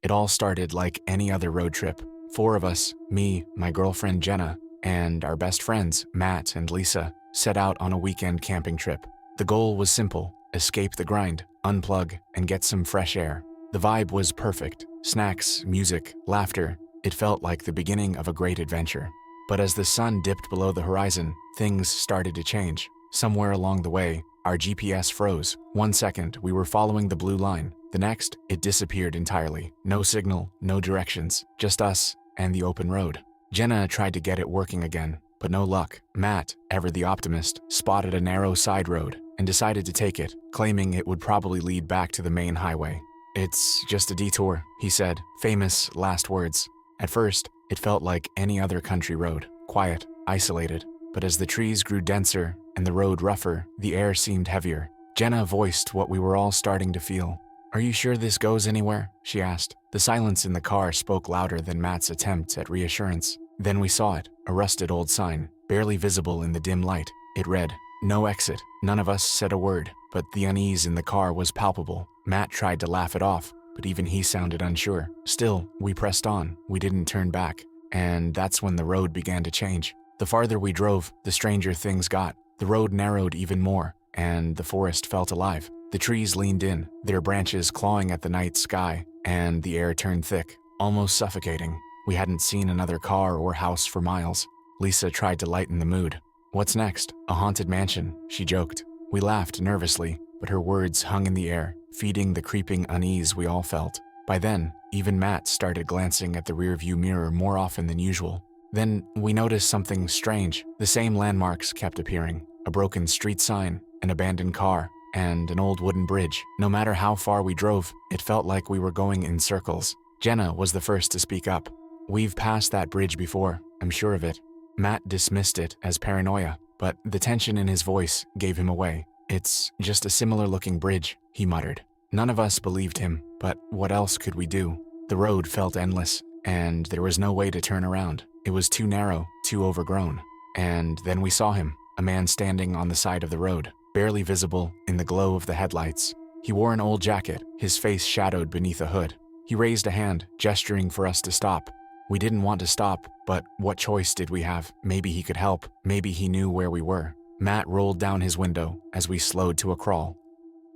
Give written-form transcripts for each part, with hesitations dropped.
It all started like any other road trip. Four of us, me, my girlfriend Jenna, and our best friends, Matt and Lisa, set out on a weekend camping trip. The goal was simple: escape the grind, unplug, and get some fresh air. The vibe was perfect. Snacks, music, laughter. It felt like the beginning of a great adventure. But as the sun dipped below the horizon, things started to change. Somewhere along the way, our GPS froze. 1 second, we were following the blue line. The next, it disappeared entirely. No signal, no directions, just us and the open road. Jenna tried to get it working again, but no luck. Matt, ever the optimist, spotted a narrow side road and decided to take it, claiming it would probably lead back to the main highway. "It's just a detour," he said, famous last words. At first, it felt like any other country road, quiet, isolated. But as the trees grew denser and the road rougher, the air seemed heavier. Jenna voiced what we were all starting to feel. "Are you sure this goes anywhere?" she asked. The silence in the car spoke louder than Matt's attempt at reassurance. Then we saw it, a rusted old sign, barely visible in the dim light. It read, "No exit." None of us said a word, but the unease in the car was palpable. Matt tried to laugh it off, but even he sounded unsure. Still, we pressed on. We didn't turn back. And that's when the road began to change. The farther we drove, the stranger things got. The road narrowed even more, and the forest felt alive. The trees leaned in, their branches clawing at the night sky, and the air turned thick, almost suffocating. We hadn't seen another car or house for miles. Lisa tried to lighten the mood. "What's next? A haunted mansion," she joked. We laughed nervously, but her words hung in the air, feeding the creeping unease we all felt. By then, even Matt started glancing at the rearview mirror more often than usual. Then we noticed something strange. The same landmarks kept appearing: a broken street sign, an abandoned car, and an old wooden bridge. No matter how far we drove, it felt like we were going in circles. Jenna was the first to speak up. "We've passed that bridge before, I'm sure of it." Matt dismissed it as paranoia, but the tension in his voice gave him away. "It's just a similar-looking bridge," he muttered. None of us believed him, but what else could we do? The road felt endless, and there was no way to turn around. It was too narrow, too overgrown. And then we saw him, a man standing on the side of the road, barely visible in the glow of the headlights. He wore an old jacket, his face shadowed beneath a hood. He raised a hand, gesturing for us to stop. We didn't want to stop, but what choice did we have? Maybe he could help. Maybe he knew where we were. Matt rolled down his window as we slowed to a crawl.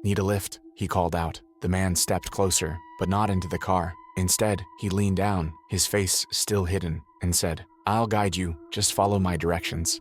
"Need a lift?" he called out. The man stepped closer, but not into the car. Instead, he leaned down, his face still hidden, and said, "I'll guide you, just follow my directions."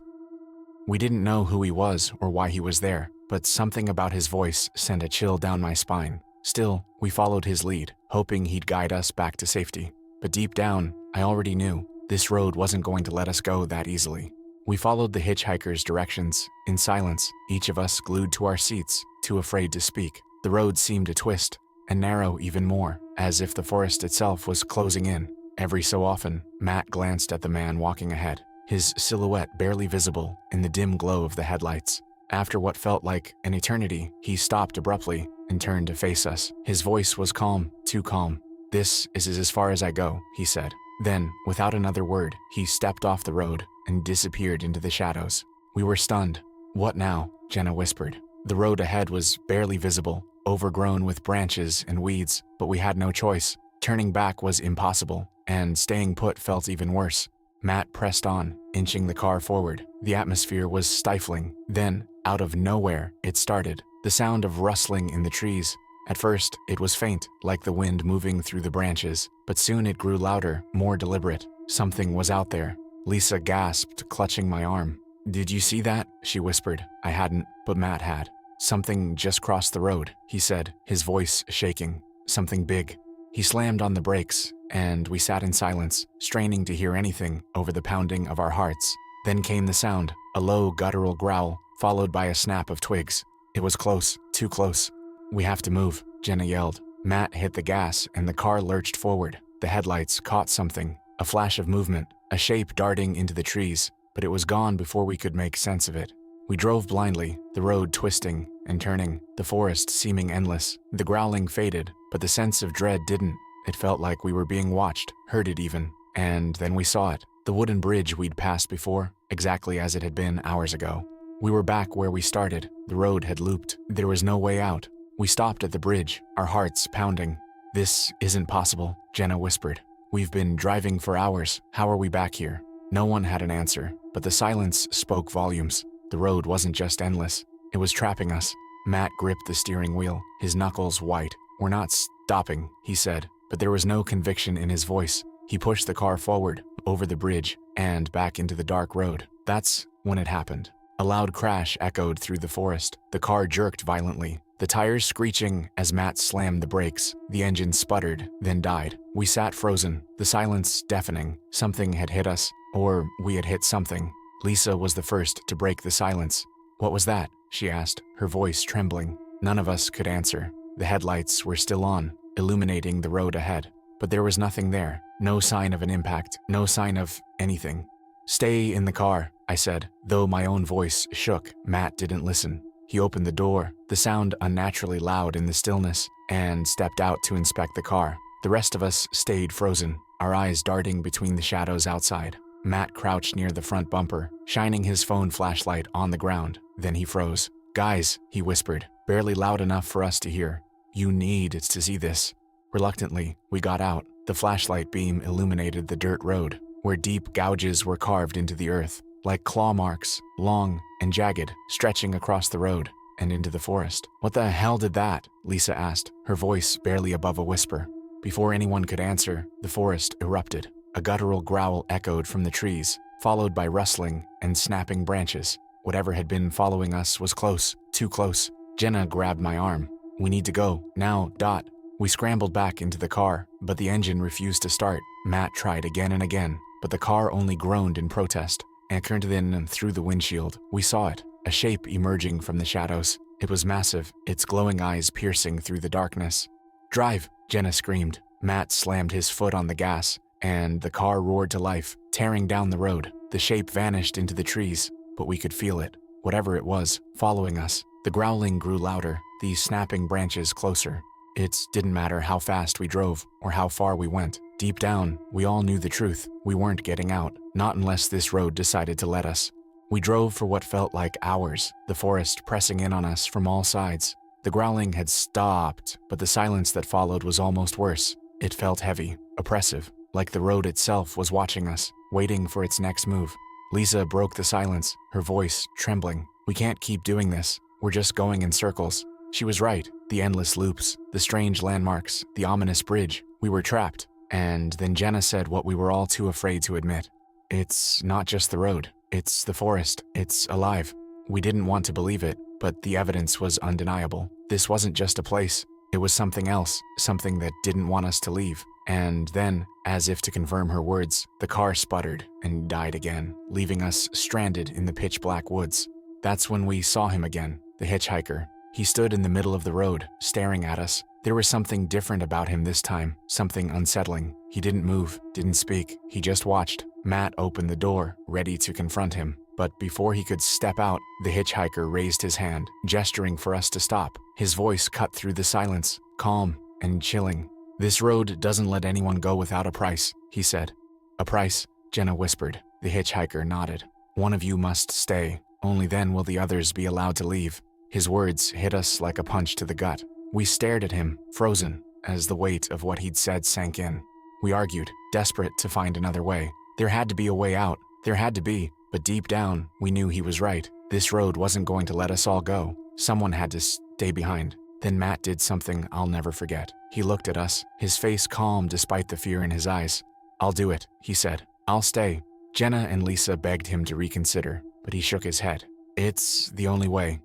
We didn't know who he was or why he was there, but something about his voice sent a chill down my spine. Still, we followed his lead, hoping he'd guide us back to safety. But deep down, I already knew this road wasn't going to let us go that easily. We followed the hitchhiker's directions, in silence, each of us glued to our seats, too afraid to speak. The road seemed to twist, and narrow even more, as if the forest itself was closing in. Every so often, Matt glanced at the man walking ahead, his silhouette barely visible in the dim glow of the headlights. After what felt like an eternity, he stopped abruptly and turned to face us. His voice was calm, too calm. "This is as far as I go," he said. Then, without another word, he stepped off the road and disappeared into the shadows. We were stunned. "What now?" Jenna whispered. The road ahead was barely visible, overgrown with branches and weeds, but we had no choice. Turning back was impossible, and staying put felt even worse. Matt pressed on, inching the car forward. The atmosphere was stifling. Then, out of nowhere, it started. The sound of rustling in the trees. At first, it was faint, like the wind moving through the branches, but soon it grew louder, more deliberate. Something was out there. Lisa gasped, clutching my arm. "Did you see that?" she whispered. I hadn't, but Matt had. "Something just crossed the road," he said, his voice shaking. "Something big." He slammed on the brakes, and we sat in silence, straining to hear anything over the pounding of our hearts. Then came the sound, a low guttural growl, followed by a snap of twigs. It was close, too close. "We have to move," Jenna yelled. Matt hit the gas, and the car lurched forward. The headlights caught something, a flash of movement, a shape darting into the trees, but it was gone before we could make sense of it. We drove blindly, the road twisting and turning, the forest seeming endless. The growling faded, but the sense of dread didn't. It felt like we were being watched, herded even. And then we saw it, the wooden bridge we'd passed before, exactly as it had been hours ago. We were back where we started. The road had looped. There was no way out. We stopped at the bridge, our hearts pounding. "This isn't possible," Jenna whispered. "We've been driving for hours. How are we back here?" No one had an answer, but the silence spoke volumes. The road wasn't just endless. It was trapping us. Matt gripped the steering wheel, his knuckles white. "We're not stopping," he said, but there was no conviction in his voice. He pushed the car forward, over the bridge, and back into the dark road. That's when it happened. A loud crash echoed through the forest. The car jerked violently, the tires screeching as Matt slammed the brakes. The engine sputtered, then died. We sat frozen, the silence deafening. Something had hit us, or we had hit something. Lisa was the first to break the silence. "What was that?" she asked, her voice trembling. None of us could answer. The headlights were still on, illuminating the road ahead. But there was nothing there. No sign of an impact, no sign of anything. "Stay in the car," I said, though my own voice shook. Matt didn't listen. He opened the door, the sound unnaturally loud in the stillness, and stepped out to inspect the car. The rest of us stayed frozen, our eyes darting between the shadows outside. Matt crouched near the front bumper, shining his phone flashlight on the ground. Then he froze. "Guys," he whispered, barely loud enough for us to hear. "You need to see this." Reluctantly, we got out. The flashlight beam illuminated the dirt road, where deep gouges were carved into the earth, like claw marks, long and jagged, stretching across the road and into the forest. "What the hell did that?" Lisa asked, her voice barely above a whisper. Before anyone could answer, the forest erupted. A guttural growl echoed from the trees, followed by rustling and snapping branches. Whatever had been following us was close, too close. Jenna grabbed my arm. "We need to go, now, Dot." We scrambled back into the car, but the engine refused to start. Matt tried again and again, but the car only groaned in protest. Anchored in through the windshield, we saw it, a shape emerging from the shadows. It was massive, its glowing eyes piercing through the darkness. "Drive!" Jenna screamed. Matt slammed his foot on the gas, and the car roared to life, tearing down the road. The shape vanished into the trees, but we could feel it, whatever it was, following us. The growling grew louder, the snapping branches closer. It didn't matter how fast we drove or how far we went. Deep down, we all knew the truth. We weren't getting out, not unless this road decided to let us. We drove for what felt like hours, the forest pressing in on us from all sides. The growling had stopped, but the silence that followed was almost worse. It felt heavy, oppressive, like the road itself was watching us, waiting for its next move. Lisa broke the silence, her voice trembling. "We can't keep doing this. We're just going in circles." She was right. The endless loops, the strange landmarks, the ominous bridge. We were trapped. And then Jenna said what we were all too afraid to admit. "It's not just the road. It's the forest. It's alive." We didn't want to believe it, but the evidence was undeniable. This wasn't just a place. It was something else, something that didn't want us to leave. And then, as if to confirm her words, the car sputtered and died again, leaving us stranded in the pitch-black woods. That's when we saw him again, the hitchhiker. He stood in the middle of the road, staring at us. There was something different about him this time, something unsettling. He didn't move, didn't speak. He just watched. Matt opened the door, ready to confront him. But before he could step out, the hitchhiker raised his hand, gesturing for us to stop. His voice cut through the silence, calm and chilling. "This road doesn't let anyone go without a price," he said. "A price?" Jenna whispered. The hitchhiker nodded. "One of you must stay. Only then will the others be allowed to leave." His words hit us like a punch to the gut. We stared at him, frozen, as the weight of what he'd said sank in. We argued, desperate to find another way. There had to be a way out. There had to be. But deep down, we knew he was right. This road wasn't going to let us all go. Someone had to stay behind. Then Matt did something I'll never forget. He looked at us, his face calm despite the fear in his eyes. "I'll do it," he said. "I'll stay." Jenna and Lisa begged him to reconsider, but he shook his head. "It's the only way."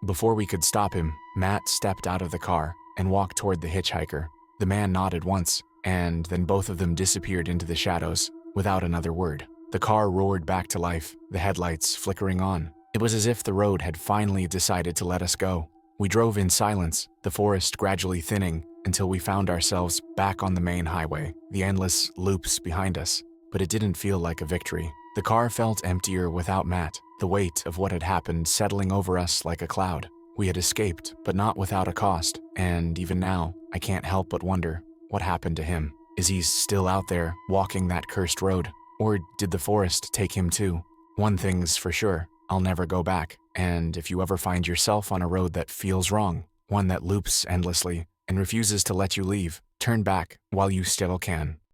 Before we could stop him, Matt stepped out of the car and walked toward the hitchhiker. The man nodded once, and then both of them disappeared into the shadows, without another word. The car roared back to life, the headlights flickering on. It was as if the road had finally decided to let us go. We drove in silence, the forest gradually thinning, until we found ourselves back on the main highway, the endless loops behind us. But it didn't feel like a victory. The car felt emptier without Matt, the weight of what had happened settling over us like a cloud. We had escaped, but not without a cost, and even now, I can't help but wonder, what happened to him? Is he still out there, walking that cursed road? Or did the forest take him too? One thing's for sure, I'll never go back. And if you ever find yourself on a road that feels wrong, one that loops endlessly and refuses to let you leave, Turn back while you still can.